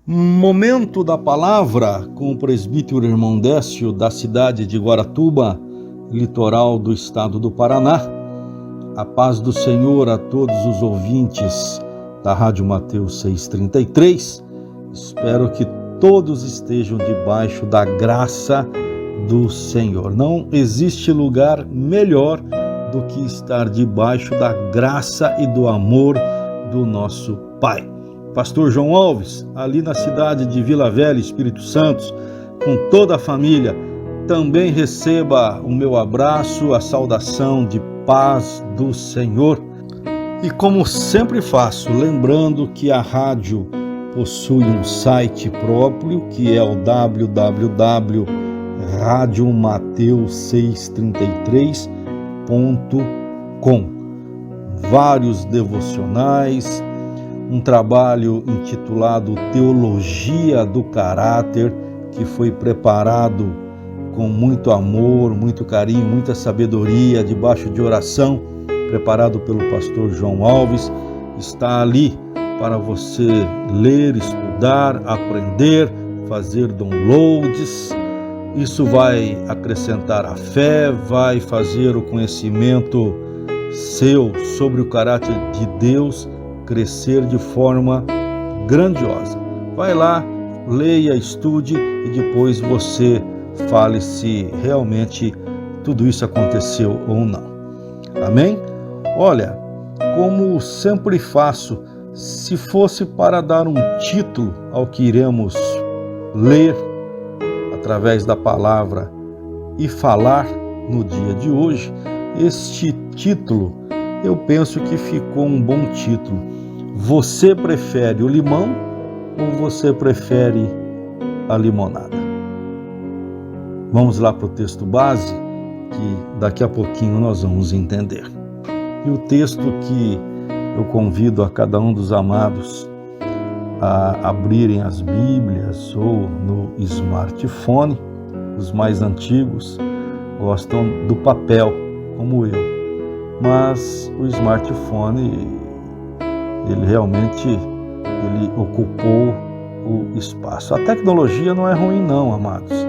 Momento da palavra com o presbítero irmão Décio, da cidade de Guaratuba, litoral do estado do Paraná. A paz do Senhor a todos os ouvintes da Rádio Mateus 633. Espero que todos estejam debaixo da graça do Senhor. Não existe lugar melhor do que estar debaixo da graça e do amor do nosso Pai. Pastor João Alves, ali na cidade de Vila Velha, Espírito Santo, com toda a família, também receba o meu abraço, a saudação de paz do Senhor. E como sempre faço, lembrando que a rádio possui um site próprio, que é o www.radiomateus633.com. Vários devocionais, um trabalho intitulado Teologia do Caráter, que foi preparado com muito amor, muito carinho, muita sabedoria, debaixo de oração, preparado pelo pastor João Alves. Está ali para você ler, estudar, aprender, fazer downloads. Isso vai acrescentar a fé, vai fazer o conhecimento seu sobre o caráter de Deus crescer de forma grandiosa. Vai lá, leia, estude e depois você fale se realmente tudo isso aconteceu ou não. Amém? Olha, como sempre faço, se fosse para dar um título ao que iremos ler através da palavra e falar no dia de hoje, este título eu penso que ficou um bom título. Você prefere o limão ou você prefere a limonada? Vamos lá para o texto base, que daqui a pouquinho nós vamos entender. E o texto que eu convido a cada um dos amados a abrirem as Bíblias ou no smartphone, os mais antigos gostam do papel, como eu, mas o smartphone ele realmente ocupou o espaço. A tecnologia não é ruim não, amados,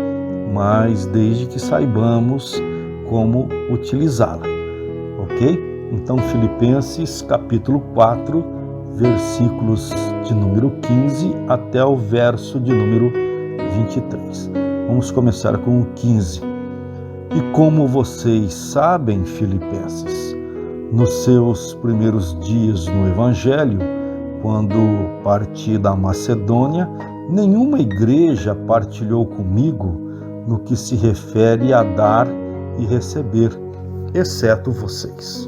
mas desde que saibamos como utilizá-la, ok? Então, Filipenses capítulo 4, versículos de número 15 até o verso de número 23. Vamos começar com o 15. E como vocês sabem, filipenses, nos seus primeiros dias no Evangelho, quando parti da Macedônia, nenhuma igreja partilhou comigo no que se refere a dar e receber, exceto vocês.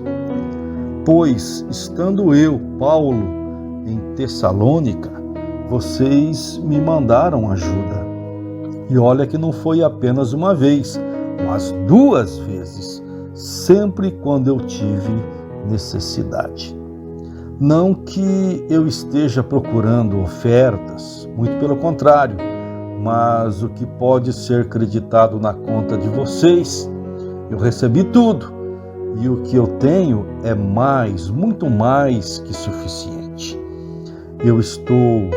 Pois, estando eu, Paulo, em Tessalônica, vocês me mandaram ajuda. E olha que não foi apenas uma vez, mas 2 vezes, sempre quando eu tive necessidade. Não que eu esteja procurando ofertas, muito pelo contrário, mas o que pode ser creditado na conta de vocês, eu recebi tudo, e o que eu tenho é mais, muito mais que suficiente. Eu estou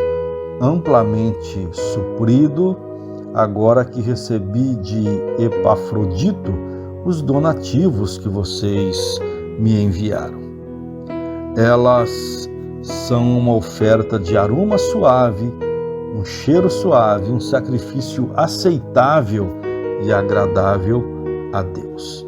amplamente suprido, agora que recebi de Epafrodito os donativos que vocês me enviaram. Elas são uma oferta de aroma suave, um cheiro suave, um sacrifício aceitável e agradável a Deus.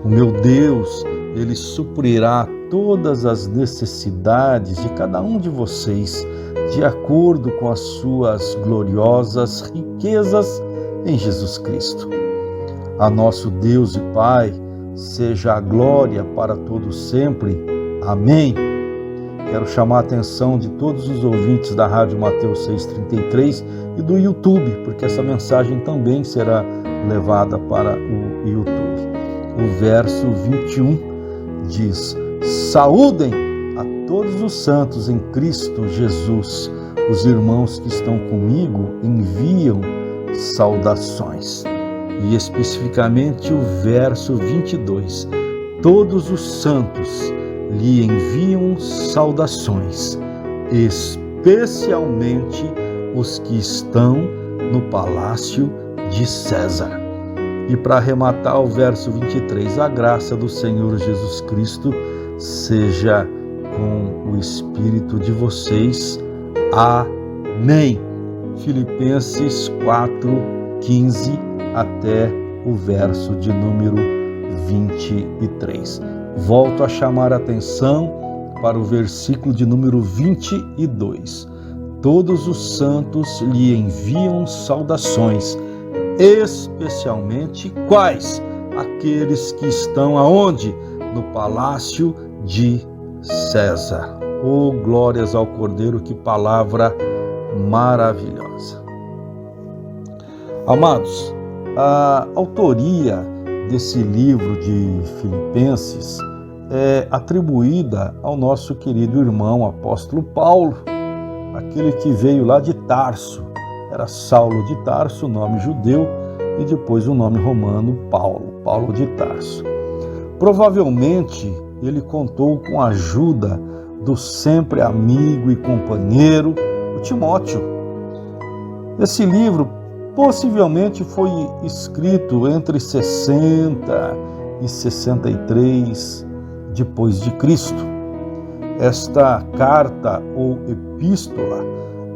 O meu Deus, Ele suprirá todas as necessidades de cada um de vocês, de acordo com as suas gloriosas riquezas em Jesus Cristo. A nosso Deus e Pai seja a glória para todos sempre. Amém. Quero chamar a atenção de todos os ouvintes da Rádio Mateus 633 e do YouTube, porque essa mensagem também será levada para o YouTube. O verso 21 diz: saúdem a todos os santos em Cristo Jesus. Os irmãos que estão comigo enviam saudações. E especificamente o verso 22. Todos os santos lhe enviam saudações, especialmente os que estão no palácio de César. E para arrematar o verso 23, a graça do Senhor Jesus Cristo seja com o espírito de vocês. Amém. Filipenses 4:15 até o verso de número 23. Volto a chamar a atenção para o versículo de número 22. Todos os santos lhe enviam saudações, especialmente quais? Aqueles que estão aonde? No palácio de César. Oh, glórias ao Cordeiro, que palavra maravilhosa. Amados, a autoria desse livro de Filipenses é atribuída ao nosso querido irmão apóstolo Paulo, aquele que veio lá de Tarso. Era Saulo de Tarso, nome judeu, e depois o nome romano Paulo de Tarso. Provavelmente ele contou com a ajuda do sempre amigo e companheiro, o Timóteo. Esse livro possivelmente foi escrito entre 60 e 63 depois de Cristo. Esta carta ou epístola,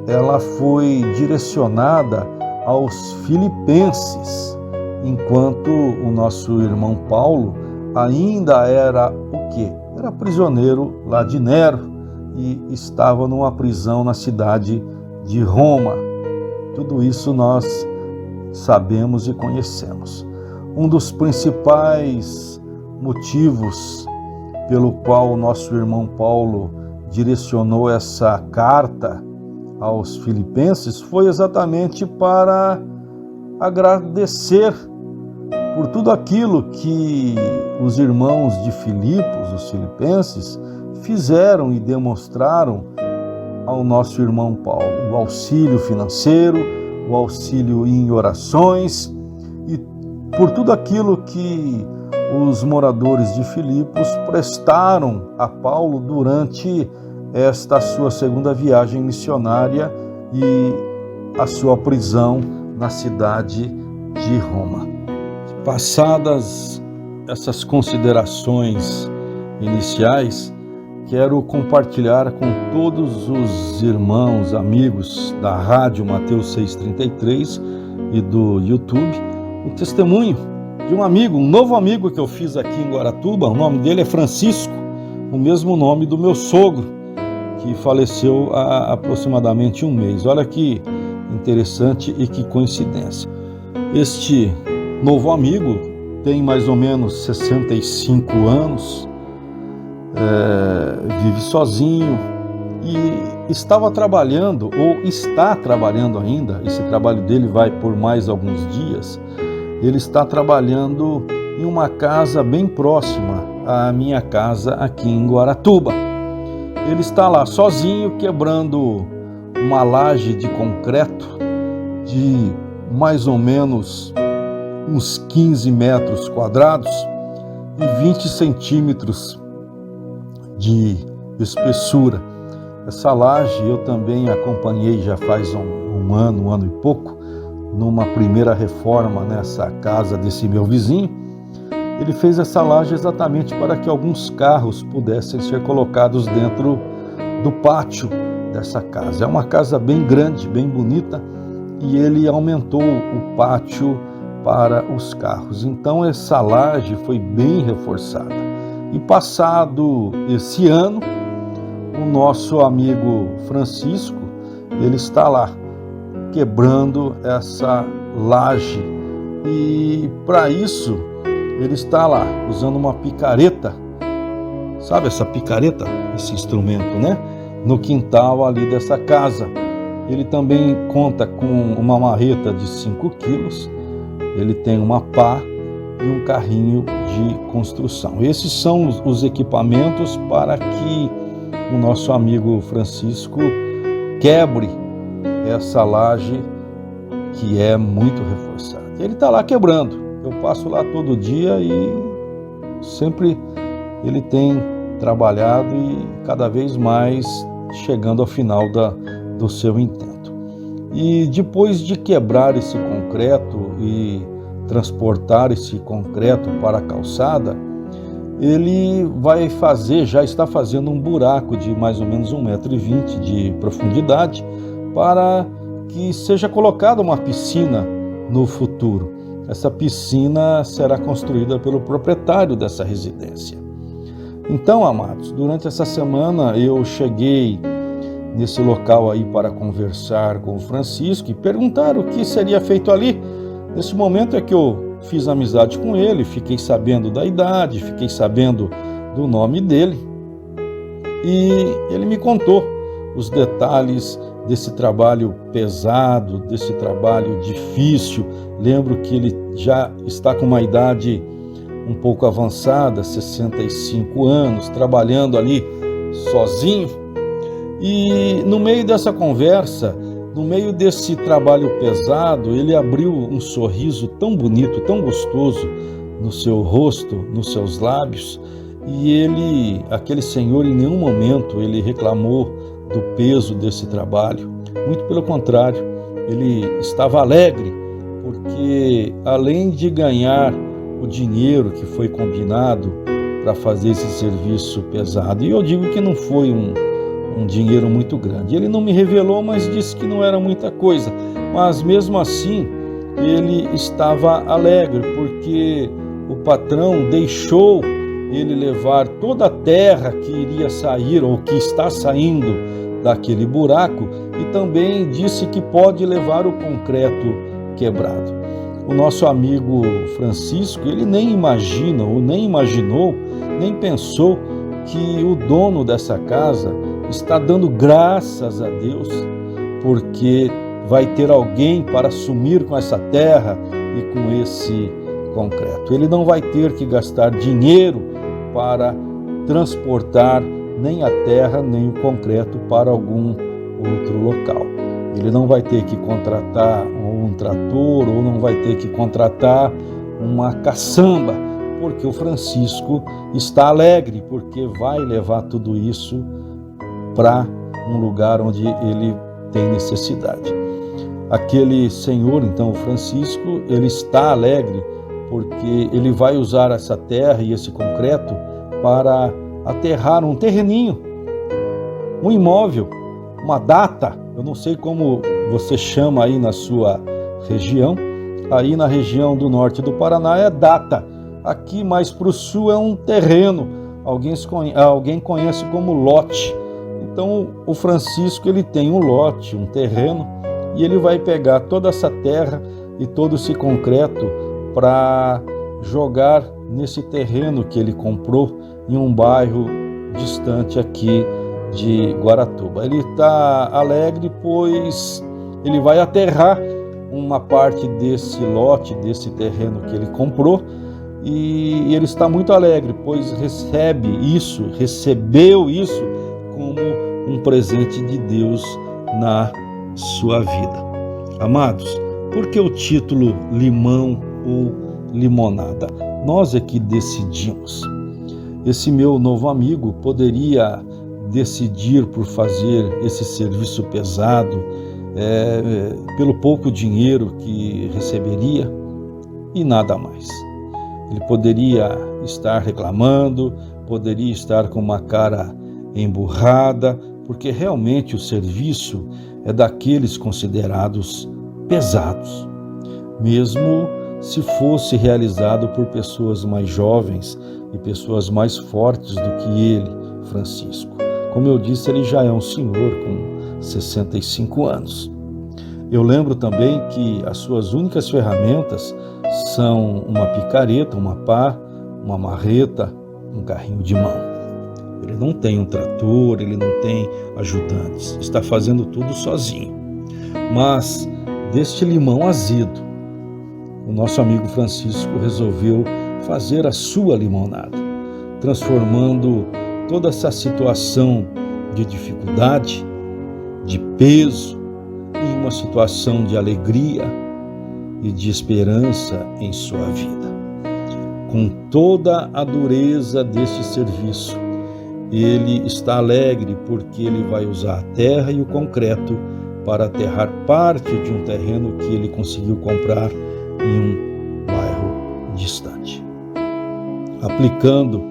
ela foi direcionada aos filipenses, enquanto o nosso irmão Paulo ainda era o quê? Era prisioneiro lá de Nero e estava numa prisão na cidade de Roma. Tudo isso nós sabemos e conhecemos. Um dos principais motivos pelo qual o nosso irmão Paulo direcionou essa carta aos filipenses foi exatamente para agradecer por tudo aquilo que os irmãos de Filipos, os filipenses, fizeram e demonstraram ao nosso irmão Paulo. O auxílio financeiro, o auxílio em orações e por tudo aquilo que os moradores de Filipos prestaram a Paulo durante esta sua segunda viagem missionária e a sua prisão na cidade de Roma. Passadas essas considerações iniciais, quero compartilhar com todos os irmãos, amigos da Rádio Mateus 633 e do YouTube, o testemunho de um amigo, um novo amigo que eu fiz aqui em Guaratuba. O nome dele é Francisco, o mesmo nome do meu sogro, que faleceu há aproximadamente um mês. Olha que interessante e que coincidência. Este novo amigo tem mais ou menos 65 anos, vive sozinho e estava trabalhando, ou está trabalhando ainda. Esse trabalho dele vai por mais alguns dias. Ele está trabalhando em uma casa bem próxima à minha casa aqui em Guaratuba. Ele está lá sozinho, quebrando uma laje de concreto de mais ou menos uns 15 metros quadrados e 20 centímetros de espessura. Essa laje eu também acompanhei já faz um ano e pouco, numa primeira reforma nessa casa desse meu vizinho. Ele fez essa laje exatamente para que alguns carros pudessem ser colocados dentro do pátio dessa casa. É uma casa bem grande, bem bonita, e ele aumentou o pátio para os carros. Então essa laje foi bem reforçada. E passado esse ano, o nosso amigo Francisco, ele está lá quebrando essa laje. E para isso, ele está lá usando uma picareta. Sabe essa picareta? Esse instrumento, né? No quintal ali dessa casa. Ele também conta com uma marreta de 5 quilos. Ele tem uma pá e um carrinho de construção. Esses são os equipamentos para que o nosso amigo Francisco quebre essa laje que é muito reforçada. Ele está lá quebrando. Eu passo lá todo dia e sempre ele tem trabalhado e cada vez mais chegando ao final do seu intento. E depois de quebrar esse concreto e transportar esse concreto para a calçada, ele já está fazendo um buraco de mais ou menos 1,20 m de profundidade para que seja colocada uma piscina no futuro. Essa piscina será construída pelo proprietário dessa residência. Então, amados, durante essa semana eu cheguei nesse local aí para conversar com o Francisco e perguntar o que seria feito ali. Nesse momento é que eu fiz amizade com ele, fiquei sabendo da idade, fiquei sabendo do nome dele e ele me contou os detalhes desse trabalho pesado, desse trabalho difícil. Lembro que ele já está com uma idade um pouco avançada, 65 anos, trabalhando ali sozinho. E no meio dessa conversa, no meio desse trabalho pesado, ele abriu um sorriso tão bonito, tão gostoso no seu rosto, nos seus lábios. E aquele senhor, em nenhum momento ele reclamou do peso desse trabalho. Muito pelo contrário, ele estava alegre, porque além de ganhar o dinheiro que foi combinado para fazer esse serviço pesado, e eu digo que não foi um dinheiro muito grande. Ele não me revelou, mas disse que não era muita coisa. Mas mesmo assim, ele estava alegre, porque o patrão deixou ele levar toda a terra que iria sair, ou que está saindo daquele buraco, e também disse que pode levar o concreto quebrado. O nosso amigo Francisco, ele nem imagina, ou nem imaginou, nem pensou que o dono dessa casa está dando graças a Deus, porque vai ter alguém para assumir com essa terra e com esse concreto. Ele não vai ter que gastar dinheiro para transportar nem a terra, nem o concreto para algum outro local. Ele não vai ter que contratar um trator, ou não vai ter que contratar uma caçamba, porque o Francisco está alegre, porque vai levar tudo isso para um lugar onde ele tem necessidade. Aquele senhor, então, o Francisco, ele está alegre porque ele vai usar essa terra e esse concreto para aterrar um terreninho, um imóvel, uma data. Eu não sei como você chama aí na sua região. Aí na região do norte do Paraná é data. Aqui mais para o sul é um terreno. Alguém conhece como lote. Então o Francisco, ele tem um lote, um terreno, e ele vai pegar toda essa terra e todo esse concreto para jogar nesse terreno que ele comprou em um bairro distante aqui de Guaratuba. Ele está alegre, pois ele vai aterrar uma parte desse lote, desse terreno que ele comprou, e ele está muito alegre, pois recebeu isso como um presente de Deus na sua vida. Amados, por que o título limão ou limonada? Nós é que decidimos. Esse meu novo amigo poderia decidir por fazer esse serviço pesado, pelo pouco dinheiro que receberia e nada mais. Ele poderia estar reclamando, poderia estar com uma cara emburrada, porque realmente o serviço é daqueles considerados pesados, mesmo se fosse realizado por pessoas mais jovens e pessoas mais fortes do que ele, Francisco. Como eu disse, ele já é um senhor com 65 anos. Eu lembro também que as suas únicas ferramentas são uma picareta, uma pá, uma marreta, um carrinho de mão. Ele não tem um trator, ele não tem ajudantes, está fazendo tudo sozinho. Mas deste limão azedo, o nosso amigo Francisco resolveu fazer a sua limonada, transformando toda essa situação de dificuldade, de peso, em uma situação de alegria e de esperança em sua vida. Com toda a dureza deste serviço, ele está alegre porque ele vai usar a terra e o concreto para aterrar parte de um terreno que ele conseguiu comprar em um bairro distante. Aplicando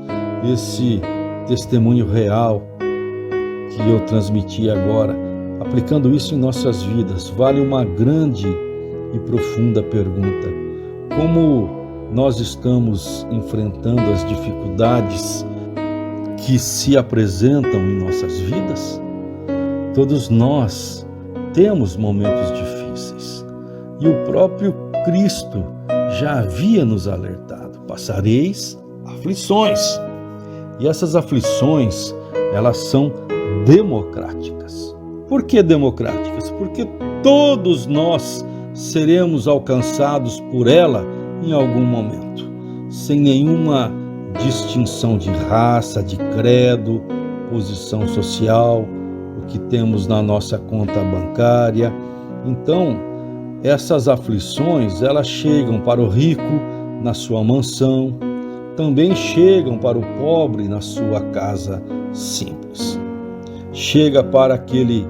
esse testemunho real que eu transmiti agora, aplicando isso em nossas vidas, vale uma grande e profunda pergunta: como nós estamos enfrentando as dificuldades que se apresentam em nossas vidas? Todos nós temos momentos difíceis e o próprio Cristo já havia nos alertado: passareis aflições. E essas aflições, elas são democráticas. Por que democráticas? Porque todos nós seremos alcançados por ela em algum momento, sem nenhuma distinção de raça, de credo, posição social, o que temos na nossa conta bancária. Então, essas aflições, elas chegam para o rico na sua mansão, também chegam para o pobre na sua casa simples. Chega para aquele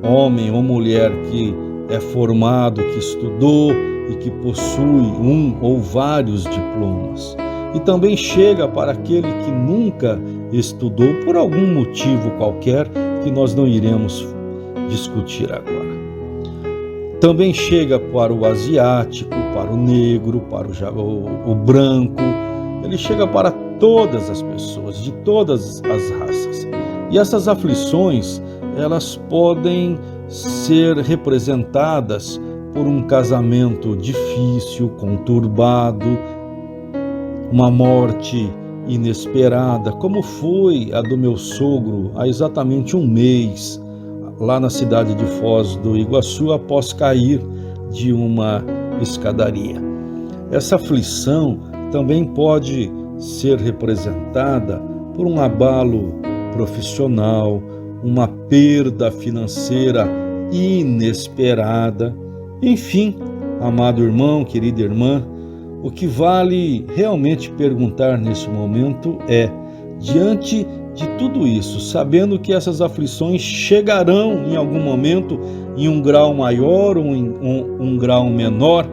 homem ou mulher que é formado, que estudou e que possui um ou vários diplomas. E também chega para aquele que nunca estudou por algum motivo qualquer que nós não iremos discutir agora. Também chega para o asiático, para o negro, para o branco. Ele chega para todas as pessoas, de todas as raças. E essas aflições, elas podem ser representadas por um casamento difícil, conturbado, uma morte inesperada, como foi a do meu sogro há exatamente um mês, lá na cidade de Foz do Iguaçu, após cair de uma escadaria. Essa aflição também pode ser representada por um abalo profissional, uma perda financeira inesperada. Enfim, amado irmão, querida irmã, o que vale realmente perguntar nesse momento é, diante de tudo isso, sabendo que essas aflições chegarão em algum momento, em um grau maior ou em um grau menor,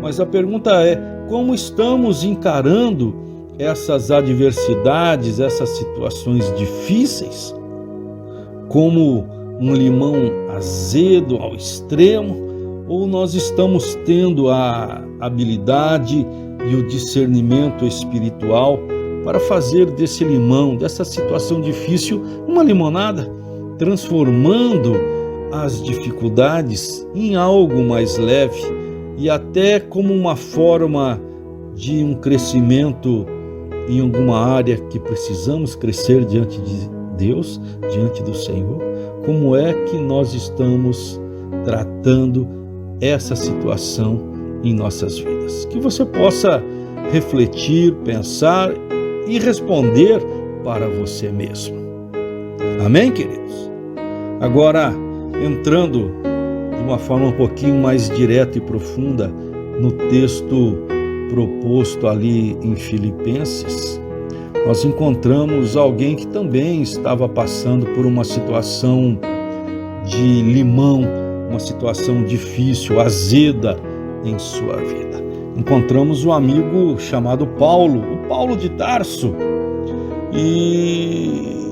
mas a pergunta é: como estamos encarando essas adversidades, essas situações difíceis? Como um limão azedo ao extremo? Ou nós estamos tendo a habilidade e o discernimento espiritual para fazer desse limão, dessa situação difícil, uma limonada, transformando as dificuldades em algo mais leve e até como uma forma de um crescimento em alguma área que precisamos crescer diante de Deus, diante do Senhor? Como é que nós estamos tratando essa situação em nossas vidas? Que você possa refletir, pensar e responder para você mesmo. Amém, queridos? Agora, entrando de uma forma um pouquinho mais direta e profunda no texto proposto ali em Filipenses, nós encontramos alguém que também estava passando por uma situação de limão, uma situação difícil, azeda em sua vida. Encontramos um amigo chamado Paulo, o Paulo de Tarso, e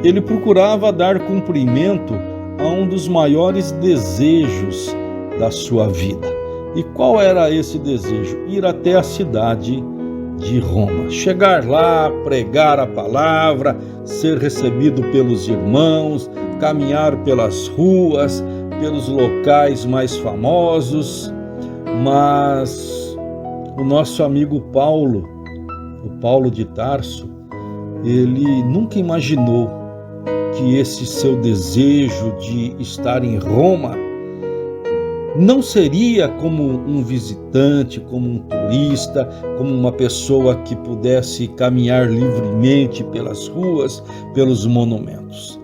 ele procurava dar cumprimento a um dos maiores desejos da sua vida. E qual era esse desejo? Ir até a cidade de Roma, chegar lá, pregar a palavra, ser recebido pelos irmãos, caminhar pelas ruas, pelos locais mais famosos. Mas o nosso amigo Paulo, o Paulo de Tarso, ele nunca imaginou que esse seu desejo de estar em Roma não seria como um visitante, como um turista, como uma pessoa que pudesse caminhar livremente pelas ruas, pelos monumentos.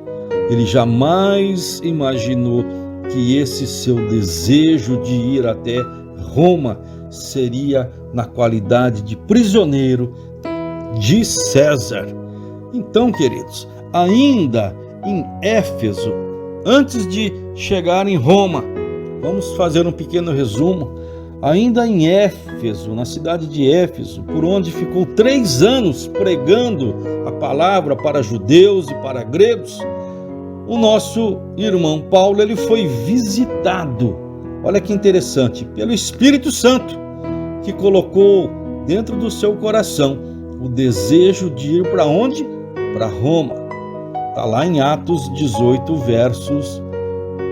Ele jamais imaginou que esse seu desejo de ir até Roma seria na qualidade de prisioneiro de César. Então, queridos, ainda em Éfeso, antes de chegar em Roma. Vamos fazer um pequeno resumo. Ainda em Éfeso, na cidade de Éfeso, por onde ficou 3 anos pregando a palavra para judeus e para gregos, o nosso irmão Paulo, ele foi visitado, olha que interessante, pelo Espírito Santo, que colocou dentro do seu coração o desejo de ir para onde? Para Roma. Está lá em Atos 18,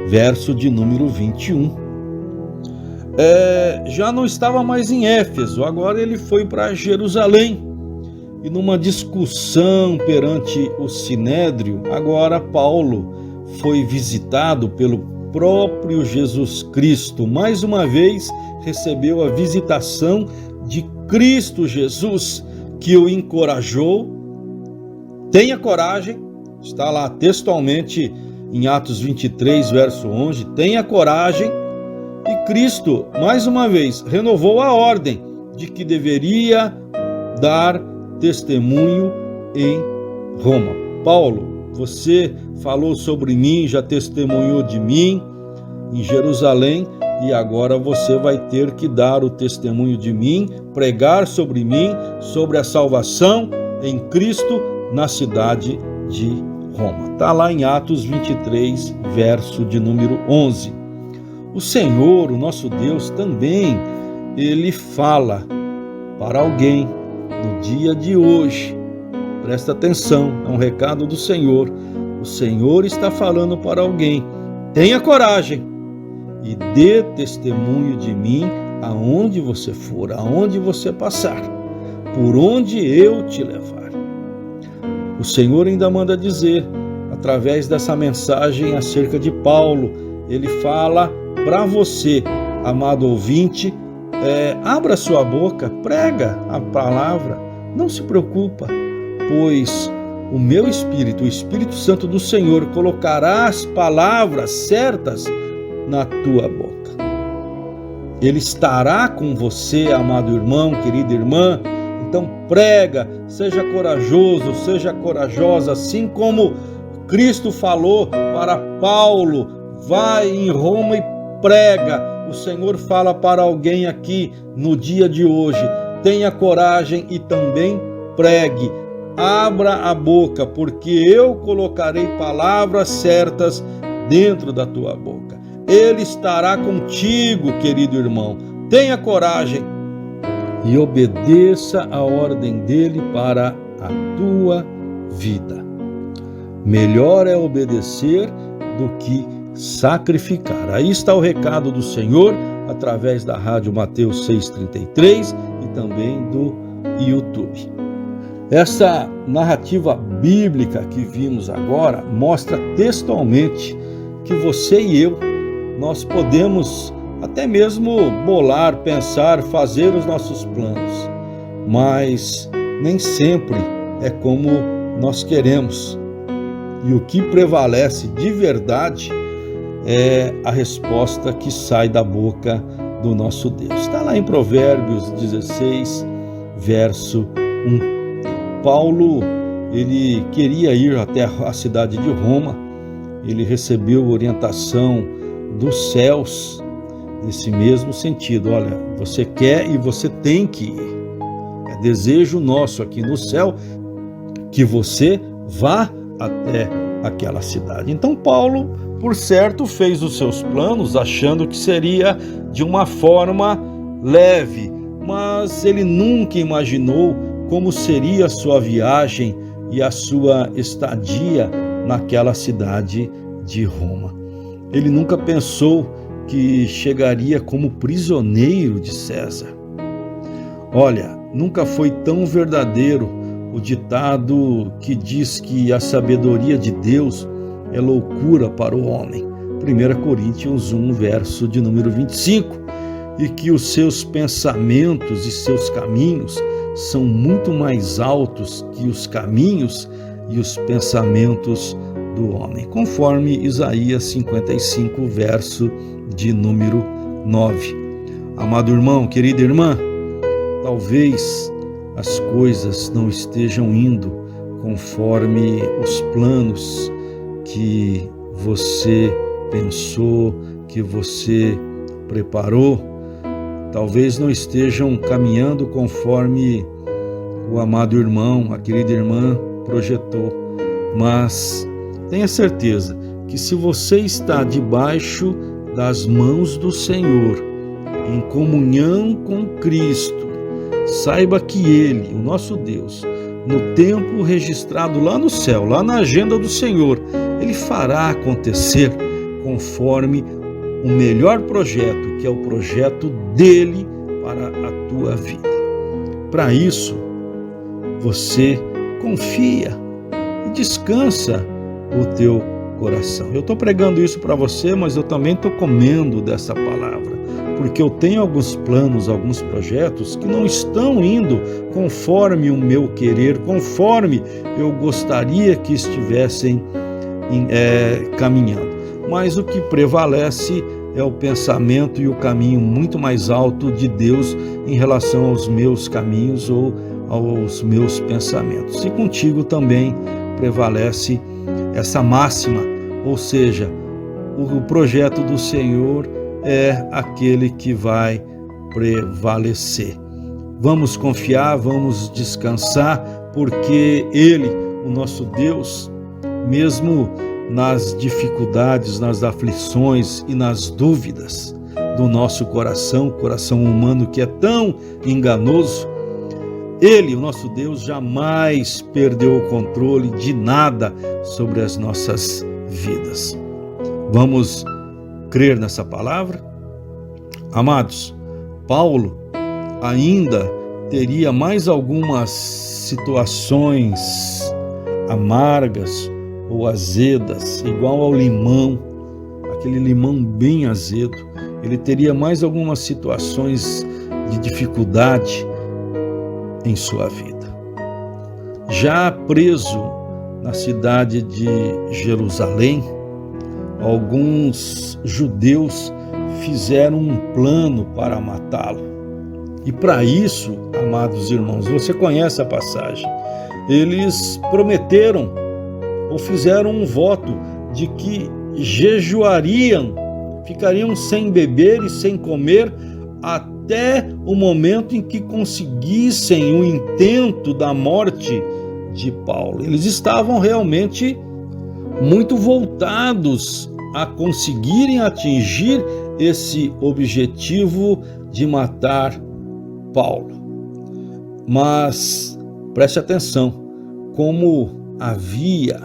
verso de número 21. Já não estava mais em Éfeso, agora ele foi para Jerusalém. E numa discussão perante o Sinédrio, agora Paulo foi visitado pelo próprio Jesus Cristo. Mais uma vez recebeu a visitação de Cristo Jesus, que o encorajou. Tenha coragem, está lá textualmente em Atos 23, verso 11, tenha coragem. E Cristo, mais uma vez, renovou a ordem de que deveria dar testemunho em Roma. Paulo, você falou sobre mim, já testemunhou de mim em Jerusalém, e agora você vai ter que dar o testemunho de mim, pregar sobre mim, sobre a salvação em Cristo na cidade de Roma. Está lá em Atos 23, verso de número 11. O Senhor, o nosso Deus, também, Ele fala para alguém no dia de hoje. Presta atenção, é um recado do Senhor. O Senhor está falando para alguém. Tenha coragem e dê testemunho de mim aonde você for, aonde você passar, por onde eu te levar. O Senhor ainda manda dizer, através dessa mensagem acerca de Paulo, Ele fala para você, amado ouvinte, abra sua boca, prega a palavra, não se preocupa, pois o meu Espírito, o Espírito Santo do Senhor, colocará as palavras certas na tua boca. Ele estará com você, amado irmão, querida irmã. Então prega, seja corajoso, seja corajosa, assim como Cristo falou para Paulo, vai em Roma e prega. O Senhor fala para alguém aqui no dia de hoje, tenha coragem e também pregue. Abra a boca, porque eu colocarei palavras certas dentro da tua boca. Ele estará contigo, querido irmão. Tenha coragem e obedeça a ordem dele para a tua vida. Melhor é obedecer do que sacrificar. Aí está o recado do Senhor através da rádio Mateus 6:33 e também do YouTube. Essa narrativa bíblica que vimos agora mostra textualmente que você e eu, nós podemos até mesmo bolar, pensar, fazer os nossos planos, mas nem sempre é como nós queremos. E o que prevalece de verdade é a resposta que sai da boca do nosso Deus. Está lá em Provérbios 16, verso 1. Paulo, ele queria ir até a cidade de Roma. Ele recebeu orientação dos céus nesse mesmo sentido. Olha, você quer e você tem que ir. É desejo nosso aqui no céu que você vá até aquela cidade. Então Paulo, por certo, fez os seus planos achando que seria de uma forma leve, mas ele nunca imaginou como seria a sua viagem e a sua estadia naquela cidade de Roma. Ele nunca pensou que chegaria como prisioneiro de César. Olha, nunca foi tão verdadeiro o ditado que diz que a sabedoria de Deus é loucura para o homem. 1 Coríntios 1, verso de número 25. E que os seus pensamentos e seus caminhos são muito mais altos que os caminhos e os pensamentos do homem. Conforme Isaías 55, verso de número 9. Amado irmão, querida irmã, talvez as coisas não estejam indo conforme os planos que você pensou, que você preparou, talvez não estejam caminhando conforme o amado irmão, a querida irmã projetou, mas tenha certeza que se você está debaixo das mãos do Senhor, em comunhão com Cristo, saiba que Ele, o nosso Deus, no tempo registrado lá no céu, lá na agenda do Senhor, Ele fará acontecer conforme o melhor projeto, que é o projeto dEle para a tua vida. Para isso, você confia e descansa o teu coração. Eu estou pregando isso para você, mas eu também estou comendo dessa palavra, porque eu tenho alguns planos, alguns projetos que não estão indo conforme o meu querer, conforme eu gostaria que estivessem caminhando. Mas o que prevalece é o pensamento e o caminho muito mais alto de Deus em relação aos meus caminhos ou aos meus pensamentos. E contigo também prevalece essa máxima, ou seja, o projeto do Senhor é aquele que vai prevalecer. Vamos confiar, vamos descansar, porque Ele, o nosso Deus, mesmo nas dificuldades, nas aflições e nas dúvidas do nosso coração humano que é tão enganoso, Ele, o nosso Deus, jamais perdeu o controle de nada sobre as nossas vidas. Vamos crer nessa palavra? Amados, Paulo ainda teria mais algumas situações amargas ou azedas, igual ao limão, aquele limão bem azedo. Ele teria mais algumas situações de dificuldade em sua vida. Já preso na cidade de Jerusalém, alguns judeus fizeram um plano para matá-lo. E para isso, amados irmãos, você conhece a passagem, eles prometeram ou fizeram um voto de que jejuariam, ficariam sem beber e sem comer até o momento em que conseguissem o intento da morte de Paulo. Eles estavam realmente muito voltados a conseguirem atingir esse objetivo de matar Paulo. Mas preste atenção, como havia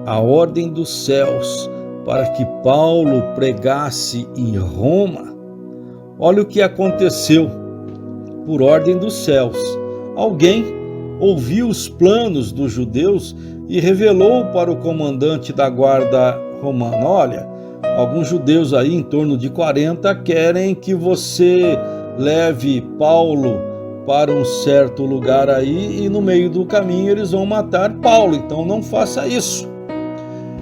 a ordem dos céus para que Paulo pregasse em Roma, olha o que aconteceu. Por ordem dos céus, alguém ouviu os planos dos judeus e revelou para o comandante da guarda romana: olha, alguns judeus aí, em torno de 40, querem que você leve Paulo para um certo lugar aí, e no meio do caminho eles vão matar Paulo, então não faça isso.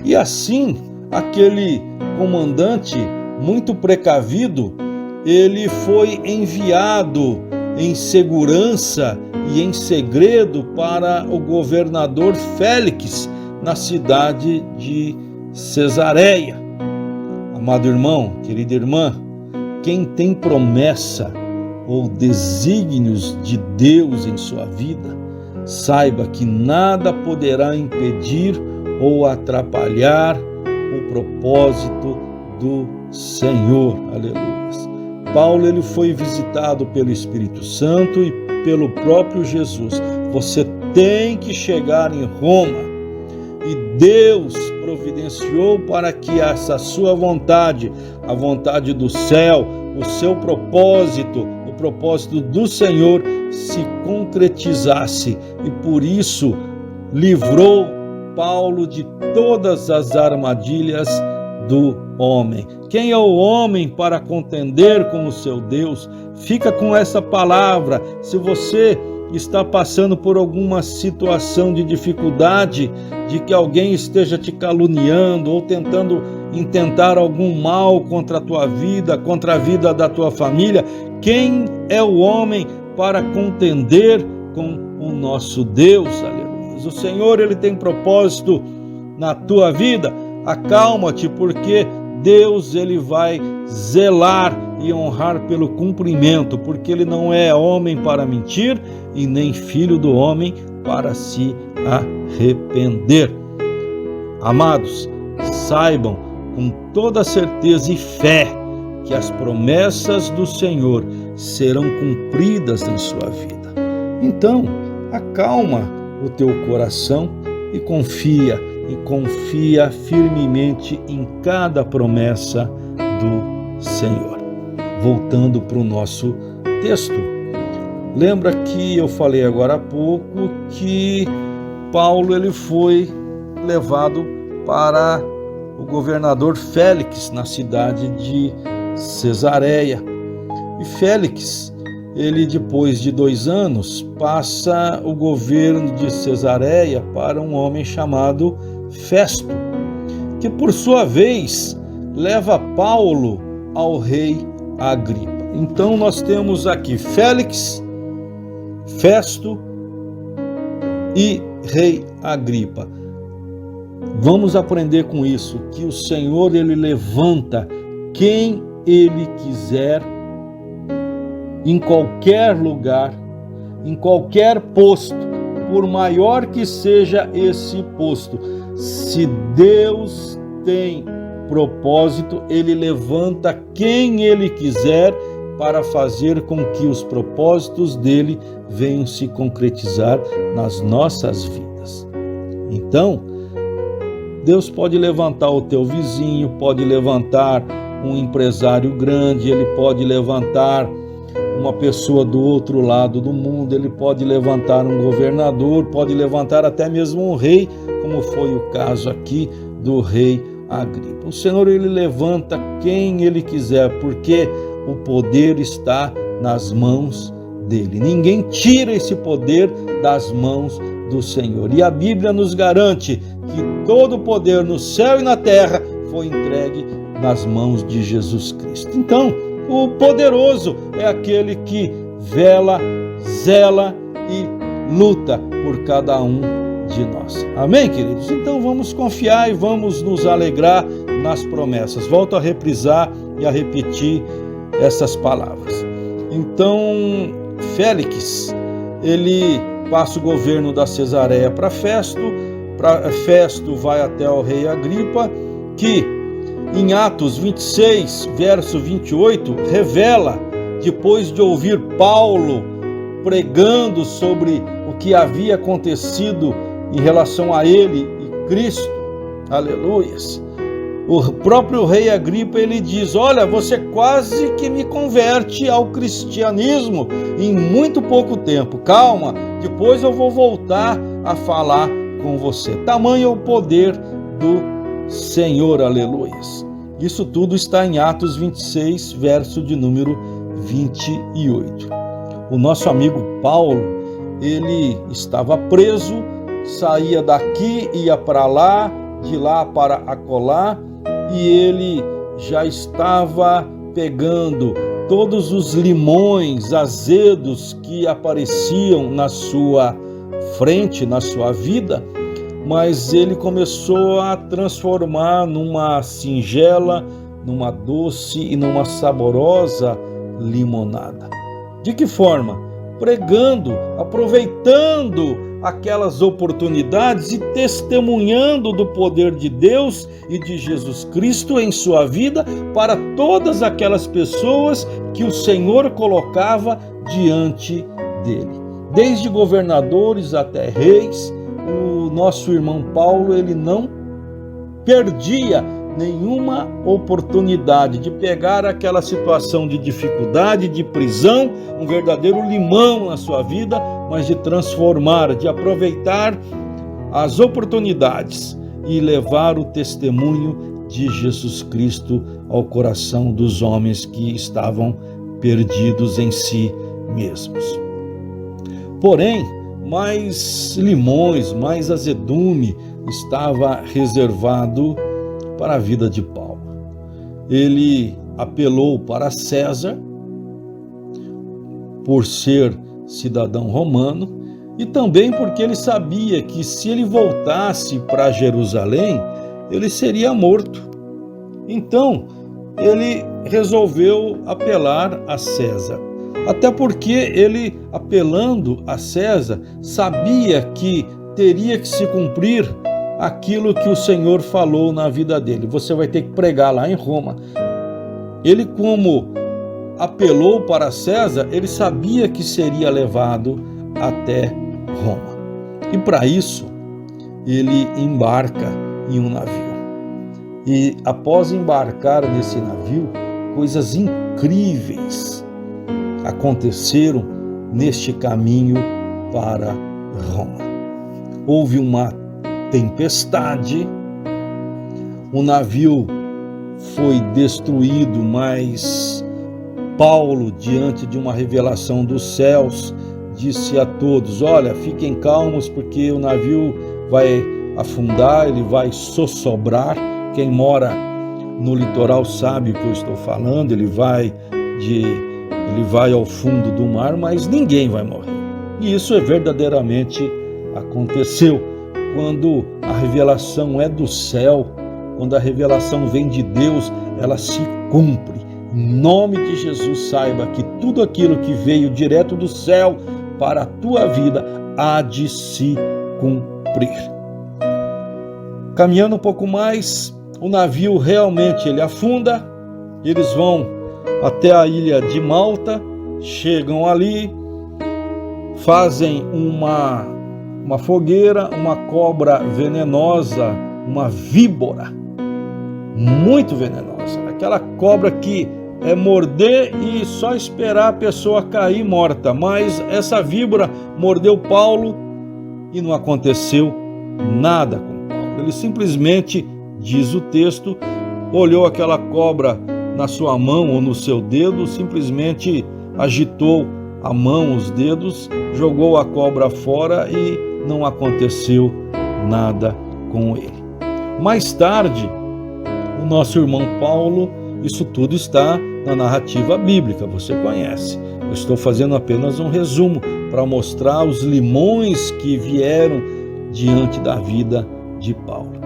E assim, aquele comandante, muito precavido, ele foi enviado em segurança e em segredo para o governador Félix, na cidade de Cesareia. Amado irmão, querida irmã, quem tem promessa ou desígnios de Deus em sua vida, saiba que nada poderá impedir ou atrapalhar o propósito do Senhor. Aleluia. Paulo, ele foi visitado pelo Espírito Santo e pelo próprio Jesus. Você tem que chegar em Roma, e Deus providenciou para que essa sua vontade, a vontade do céu, o seu propósito, o propósito do Senhor se concretizasse, e por isso livrou Paulo de todas as armadilhas do homem. Quem é o homem para contender com o seu Deus? Fica com essa palavra. Se você está passando por alguma situação de dificuldade, de que alguém esteja te caluniando ou tentando intentar algum mal contra a tua vida, contra a vida da tua família, quem é o homem para contender com o nosso Deus? Aleluia. O Senhor, ele tem propósito na tua vida. Acalma-te, porque Deus ele vai zelar e honrar pelo cumprimento, porque ele não é homem para mentir e nem filho do homem para se arrepender. Amados, saibam com toda certeza e fé que as promessas do Senhor serão cumpridas em sua vida. Então, acalma o teu coração e confia firmemente em cada promessa do Senhor. Voltando para o nosso texto, lembra que eu falei agora há pouco que Paulo ele foi levado para o governador Félix na cidade de Cesareia. E Félix, ele depois de 2 anos, passa o governo de Cesareia para um homem chamado Festo, que por sua vez leva Paulo ao rei Agripa. Então nós temos aqui Félix, Festo e rei Agripa. Vamos aprender com isso que o Senhor ele levanta quem ele quiser em qualquer lugar, em qualquer posto, por maior que seja esse posto. Se Deus tem propósito, ele levanta quem ele quiser para fazer com que os propósitos dele venham se concretizar nas nossas vidas. Então, Deus pode levantar o teu vizinho, pode levantar um empresário grande, ele pode levantar uma pessoa do outro lado do mundo, ele pode levantar um governador, pode levantar até mesmo um rei, como foi o caso aqui do rei Agripa. O Senhor ele levanta quem ele quiser, porque o poder está nas mãos dele. Ninguém tira esse poder das mãos do Senhor. E a Bíblia nos garante que todo o poder no céu e na terra foi entregue nas mãos de Jesus Cristo. Então, o poderoso é aquele que vela, zela e luta por cada um de nós. Amém, queridos? Então vamos confiar e vamos nos alegrar nas promessas. Volto a reprisar e a repetir essas palavras. Então, Félix, ele passa o governo da Cesareia para Festo. Festo vai até o rei Agripa, que em Atos 26, verso 28, revela, depois de ouvir Paulo pregando sobre o que havia acontecido em relação a ele e Cristo, aleluias, o próprio rei Agripa, ele diz: olha, você quase que me converte ao cristianismo em muito pouco tempo, calma, depois eu vou voltar a falar com você. Tamanho é o poder do Senhor, aleluias. Isso tudo está em Atos 26, verso de número 28. O nosso amigo Paulo, ele estava preso, saía daqui, ia para lá, de lá para acolá, e ele já estava pegando todos os limões azedos que apareciam na sua frente, na sua vida, mas ele começou a transformar numa singela, numa doce e numa saborosa limonada. De que forma? Pregando, aproveitando aquelas oportunidades e testemunhando do poder de Deus e de Jesus Cristo em sua vida para todas aquelas pessoas que o Senhor colocava diante dele. Desde governadores até reis, o nosso irmão Paulo, ele não perdia nenhuma oportunidade de pegar aquela situação de dificuldade, de prisão, um verdadeiro limão na sua vida, mas de transformar, de aproveitar as oportunidades e levar o testemunho de Jesus Cristo ao coração dos homens que estavam perdidos em si mesmos. Porém, mais limões, mais azedume estava reservado para a vida de Paulo. Ele apelou para César, por ser cidadão romano, e também porque ele sabia que se ele voltasse para Jerusalém, ele seria morto. Então, ele resolveu apelar a César. Até porque ele, apelando a César, sabia que teria que se cumprir aquilo que o Senhor falou na vida dele. Você vai ter que pregar lá em Roma. Ele, como apelou para César, ele sabia que seria levado até Roma. E para isso, ele embarca em um navio. E após embarcar nesse navio, coisas incríveis aconteceram neste caminho para Roma. Houve uma tempestade, o navio foi destruído, mas Paulo, diante de uma revelação dos céus, disse a todos: olha, fiquem calmos, porque o navio vai afundar, ele vai sossobrar. Quem mora no litoral sabe o que eu estou falando, ele vai ao fundo do mar, mas ninguém vai morrer. E isso verdadeiramente aconteceu. Quando a revelação é do céu, quando a revelação vem de Deus, ela se cumpre. Em nome de Jesus, saiba que tudo aquilo que veio direto do céu para a tua vida há de se cumprir. Caminhando um pouco mais, o navio realmente ele afunda, eles vão até a ilha de Malta, chegam ali, fazem uma fogueira, uma cobra venenosa, uma víbora, muito venenosa, aquela cobra que é morder e só esperar a pessoa cair morta, mas essa víbora mordeu Paulo e não aconteceu nada com Paulo. Ele simplesmente, diz o texto, olhou aquela cobra na sua mão ou no seu dedo, simplesmente agitou a mão, os dedos, jogou a cobra fora e não aconteceu nada com ele. Mais tarde, o nosso irmão Paulo, isso tudo está na narrativa bíblica, você conhece. Eu estou fazendo apenas um resumo para mostrar os limões que vieram diante da vida de Paulo.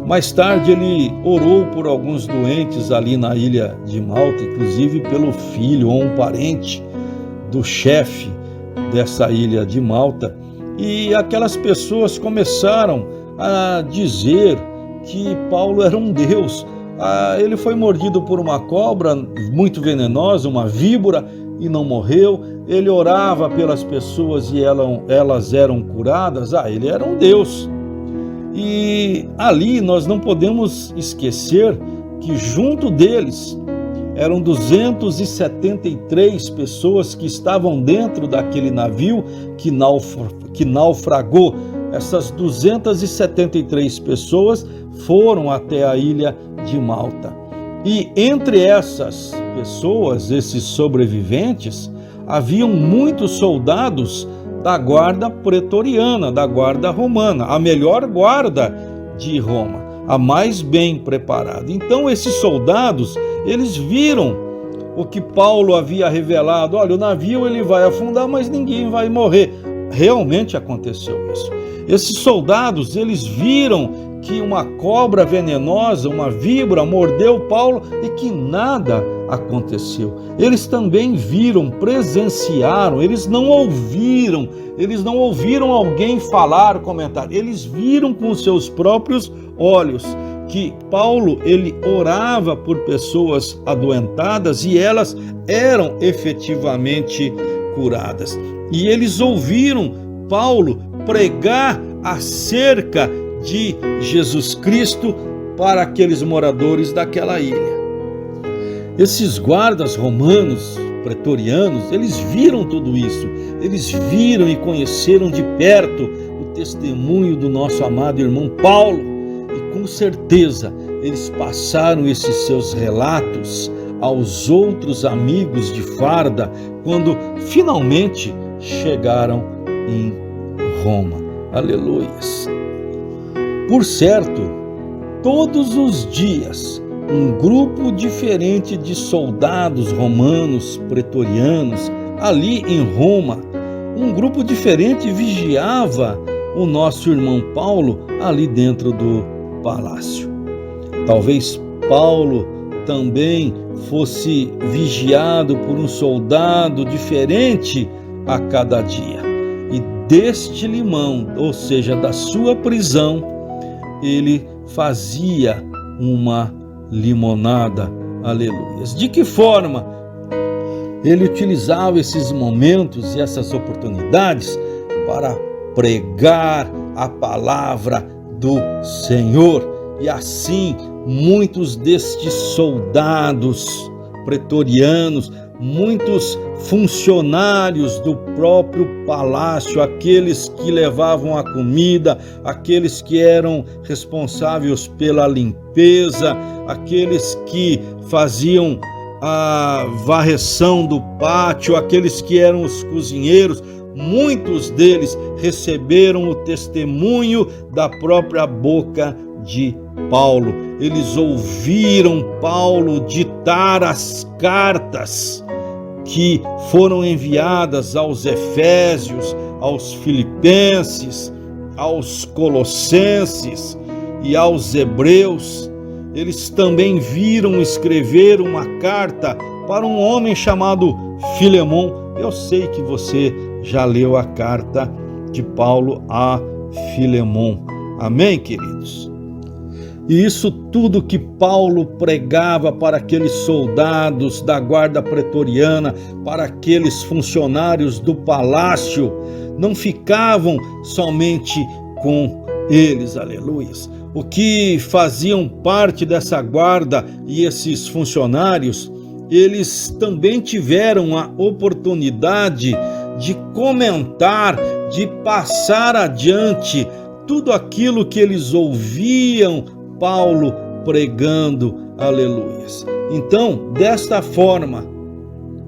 Mais tarde ele orou por alguns doentes ali na ilha de Malta, inclusive pelo filho ou um parente do chefe dessa ilha de Malta, e aquelas pessoas começaram a dizer que Paulo era um deus. Ele foi mordido por uma cobra muito venenosa, uma víbora, e não morreu. Ele orava pelas pessoas e elas eram curadas. Ele era um deus. E ali nós não podemos esquecer que junto deles eram 273 pessoas que estavam dentro daquele navio que naufragou. Essas 273 pessoas foram até a ilha de Malta. E entre essas pessoas, esses sobreviventes, haviam muitos soldados da guarda pretoriana, da guarda romana, a melhor guarda de Roma, a mais bem preparada. Então esses soldados, eles viram o que Paulo havia revelado: olha, o navio ele vai afundar, mas ninguém vai morrer. Realmente aconteceu isso. Esses soldados, eles viram que uma cobra venenosa, uma víbora, mordeu Paulo e que nada aconteceu. Eles também viram, presenciaram, eles não ouviram alguém falar, comentar. Eles viram com seus próprios olhos que Paulo, ele orava por pessoas adoentadas e elas eram efetivamente curadas. E eles ouviram Paulo pregar acerca de Jesus Cristo para aqueles moradores daquela ilha. Esses guardas romanos, pretorianos, eles viram tudo isso. Eles viram e conheceram de perto o testemunho do nosso amado irmão Paulo. E com certeza eles passaram esses seus relatos aos outros amigos de farda quando finalmente chegaram em Roma. Aleluias! Por certo, todos os dias, um grupo diferente de soldados romanos, pretorianos, ali em Roma, um grupo diferente vigiava o nosso irmão Paulo ali dentro do palácio. Talvez Paulo também fosse vigiado por um soldado diferente a cada dia. E deste limão, ou seja, da sua prisão, ele fazia uma limonada. Aleluias. De que forma ele utilizava esses momentos e essas oportunidades para pregar a palavra do Senhor? E assim, muitos destes soldados pretorianos, muitos funcionários do próprio palácio, aqueles que levavam a comida, aqueles que eram responsáveis pela limpeza, aqueles que faziam a varreção do pátio, aqueles que eram os cozinheiros, muitos deles receberam o testemunho da própria boca de Paulo. Eles ouviram Paulo ditar as cartas que foram enviadas aos Efésios, aos Filipenses, aos Colossenses e aos Hebreus. Eles também viram escrever uma carta para um homem chamado Filemon. Eu sei que você já leu a carta de Paulo a Filemon. Amém, queridos? E isso tudo que Paulo pregava para aqueles soldados da guarda pretoriana, para aqueles funcionários do palácio, não ficavam somente com eles, aleluias. O que faziam parte dessa guarda e esses funcionários, eles também tiveram a oportunidade de comentar, de passar adiante tudo aquilo que eles ouviam Paulo pregando, aleluias. Então, desta forma,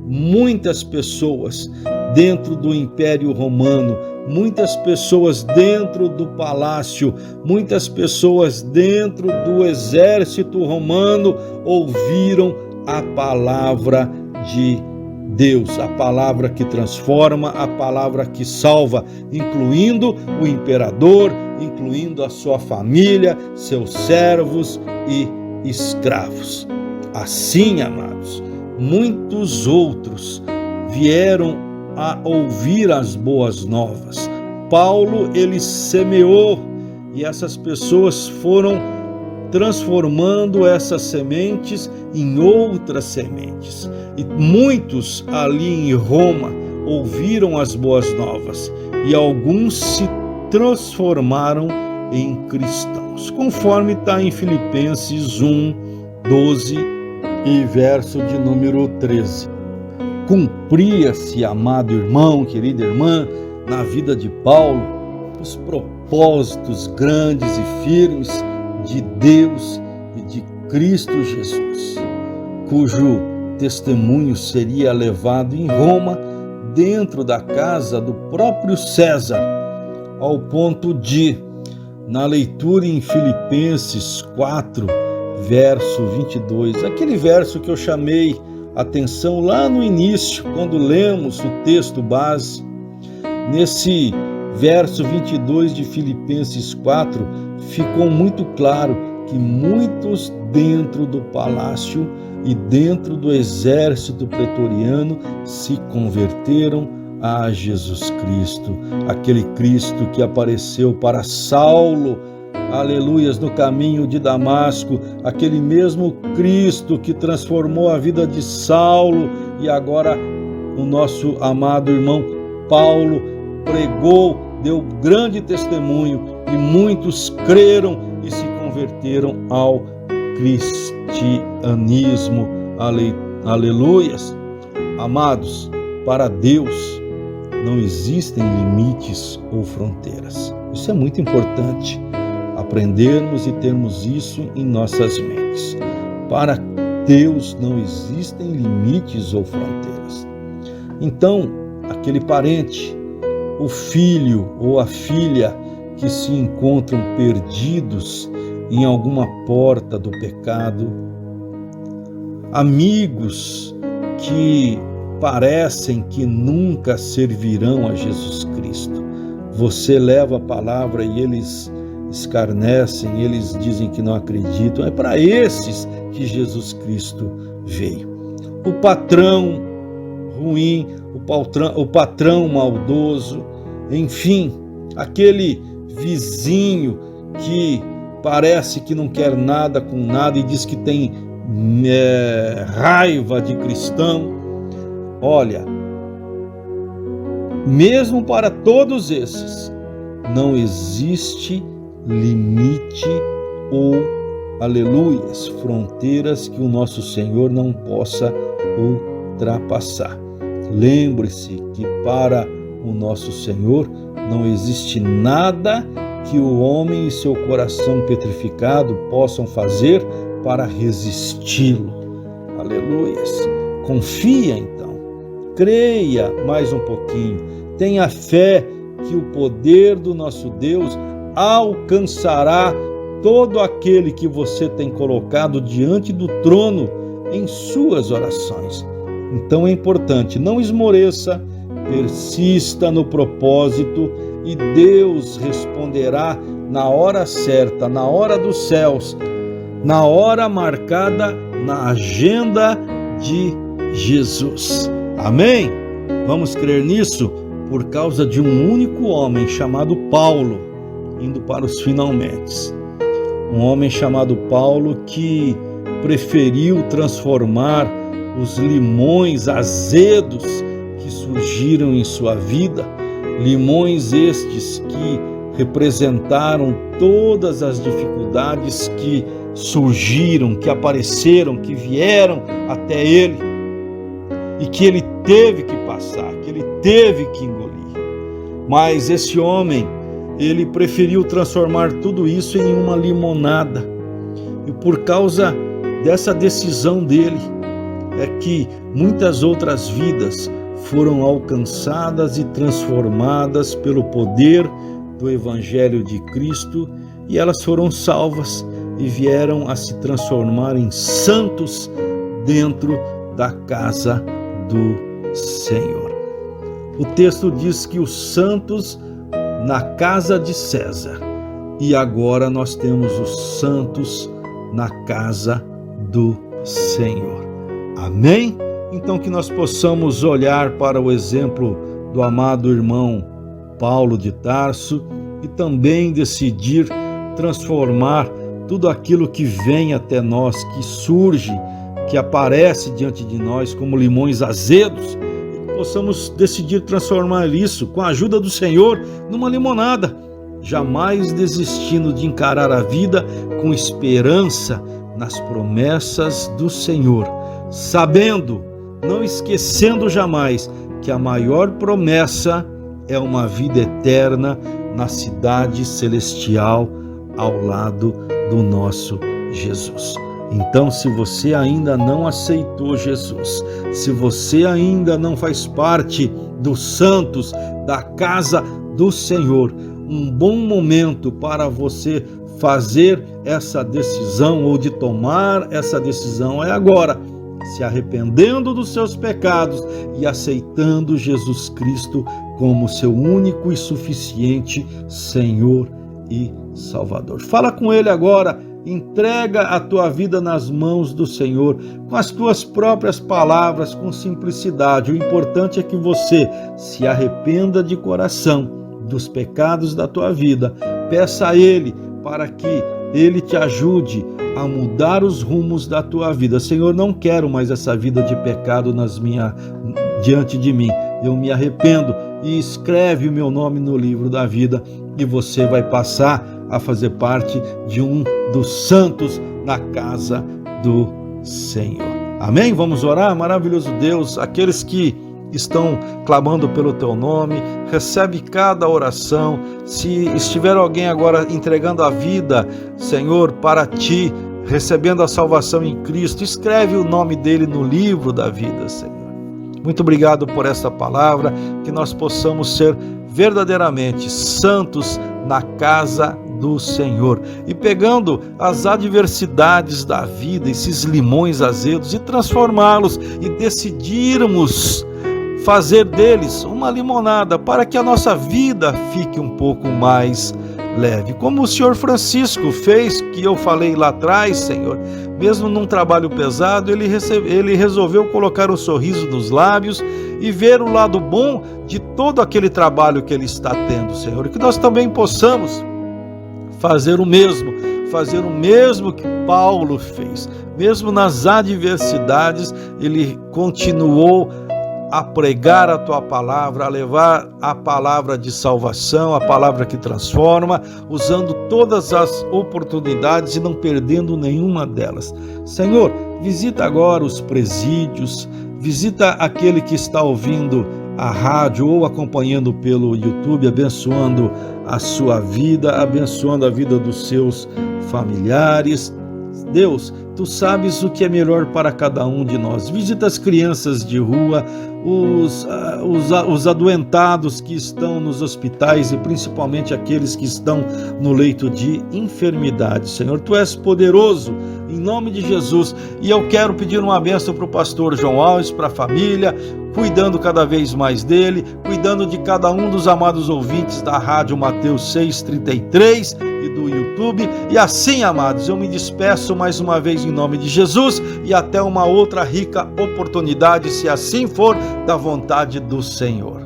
muitas pessoas dentro do Império Romano, muitas pessoas dentro do palácio, muitas pessoas dentro do exército romano ouviram a palavra de Deus, a palavra que transforma, a palavra que salva, incluindo o imperador, incluindo a sua família, seus servos e escravos. Assim, amados, muitos outros vieram a ouvir as boas novas. Paulo, ele semeou e essas pessoas foram transformando essas sementes em outras sementes. E muitos ali em Roma ouviram as boas novas e alguns se transformaram em cristãos, conforme está em Filipenses 1, 12 e verso de número 13. Cumpria-se, amado irmão, querida irmã, na vida de Paulo, os propósitos grandes e firmes de Deus e de Cristo Jesus, cujo testemunho seria levado em Roma, dentro da casa do próprio César, ao ponto de, na leitura em Filipenses 4, verso 22, aquele verso que eu chamei atenção lá no início, quando lemos o texto base, nesse verso 22 de Filipenses 4, ficou muito claro que muitos dentro do palácio e dentro do exército pretoriano se converteram a Jesus Cristo, aquele Cristo que apareceu para Saulo, aleluias, no caminho de Damasco, aquele mesmo Cristo que transformou a vida de Saulo e agora o nosso amado irmão Paulo pregou, deu grande testemunho e muitos creram e se converteram ao cristianismo, aleluias. Amados, para Deus não existem limites ou fronteiras. Isso é muito importante aprendermos e termos isso em nossas mentes. Para Deus não existem limites ou fronteiras. Então, aquele parente, o filho ou a filha que se encontram perdidos em alguma porta do pecado, amigos que parecem que nunca servirão a Jesus Cristo. Você leva a palavra e eles escarnecem, eles dizem que não acreditam. É para esses que Jesus Cristo veio. O patrão ruim, o patrão maldoso, enfim, aquele vizinho que parece que não quer nada com nada e diz que tem raiva de cristão. Olha, mesmo para todos esses, não existe limite ou, aleluias, fronteiras que o nosso Senhor não possa ultrapassar. Lembre-se que para o nosso Senhor não existe nada que o homem e seu coração petrificado possam fazer para resisti-lo. Aleluias. Confia então, creia mais um pouquinho, tenha fé que o poder do nosso Deus alcançará todo aquele que você tem colocado diante do trono em suas orações. Então é importante, não esmoreça, persista no propósito e Deus responderá na hora certa, na hora dos céus, na hora marcada na agenda de Jesus. Amém? Vamos crer nisso por causa de um único homem chamado Paulo, indo para os finalmente. Um homem chamado Paulo que preferiu transformar os limões azedos que surgiram em sua vida, limões estes que representaram todas as dificuldades que surgiram, que apareceram, que vieram até ele e que ele teve que passar, que ele teve que engolir. Mas esse homem, ele preferiu transformar tudo isso em uma limonada. E por causa dessa decisão dele, é que muitas outras vidas foram alcançadas e transformadas pelo poder do Evangelho de Cristo, e elas foram salvas e vieram a se transformar em santos dentro da casa do Senhor. O texto diz que os santos na casa de César, e agora nós temos os santos na casa do Senhor. Amém? Então que nós possamos olhar para o exemplo do amado irmão Paulo de Tarso e também decidir transformar tudo aquilo que vem até nós, que surge, que aparece diante de nós como limões azedos, e que possamos decidir transformar isso com a ajuda do Senhor numa limonada, jamais desistindo de encarar a vida com esperança nas promessas do Senhor, sabendo, não esquecendo jamais, que a maior promessa é uma vida eterna na cidade celestial ao lado do nosso Jesus. Então, se você ainda não aceitou Jesus, se você ainda não faz parte dos santos da casa do Senhor, um bom momento para você fazer essa decisão ou de tomar essa decisão é agora, se arrependendo dos seus pecados e aceitando Jesus Cristo como seu único e suficiente Senhor e Salvador. Fala com Ele agora, entrega a tua vida nas mãos do Senhor, com as tuas próprias palavras, com simplicidade. O importante é que você se arrependa de coração dos pecados da tua vida. Peça a Ele para que Ele te ajude a mudar os rumos da tua vida. Senhor, não quero mais essa vida de pecado diante de mim. Eu me arrependo, e escreve o meu nome no livro da vida, e você vai passar a fazer parte de um dos santos na casa do Senhor. Amém? Vamos orar? Maravilhoso Deus, aqueles que estão clamando pelo teu nome, recebe cada oração. Se estiver alguém agora entregando a vida, Senhor, para ti, recebendo a salvação em Cristo, escreve o nome dele no livro da vida, Senhor. Muito obrigado por essa palavra, que nós possamos ser verdadeiramente santos na casa do Senhor, e pegando as adversidades da vida, esses limões azedos, e transformá-los e decidirmos fazer deles uma limonada, para que a nossa vida fique um pouco mais leve. Como o Senhor Francisco fez, que eu falei lá atrás, Senhor, mesmo num trabalho pesado, ele resolveu colocar um sorriso nos lábios e ver o lado bom de todo aquele trabalho que ele está tendo, Senhor. E que nós também possamos fazer o mesmo que Paulo fez. Mesmo nas adversidades, ele continuou a pregar a tua palavra, a levar a palavra de salvação, a palavra que transforma, usando todas as oportunidades e não perdendo nenhuma delas. Senhor, visita agora os presídios, visita aquele que está ouvindo a rádio ou acompanhando pelo YouTube, abençoando a sua vida, abençoando a vida dos seus familiares. Deus, tu sabes o que é melhor para cada um de nós. Visita as crianças de rua, os adoentados que estão nos hospitais e principalmente aqueles que estão no leito de enfermidade. Senhor, tu és poderoso, em nome de Jesus. E eu quero pedir uma bênção para o pastor João Alves, para a família, cuidando cada vez mais dele, cuidando de cada um dos amados ouvintes da Rádio Mateus 633 e do YouTube. E assim, amados, eu me despeço mais uma vez em nome de Jesus e até uma outra rica oportunidade, se assim for da vontade do Senhor.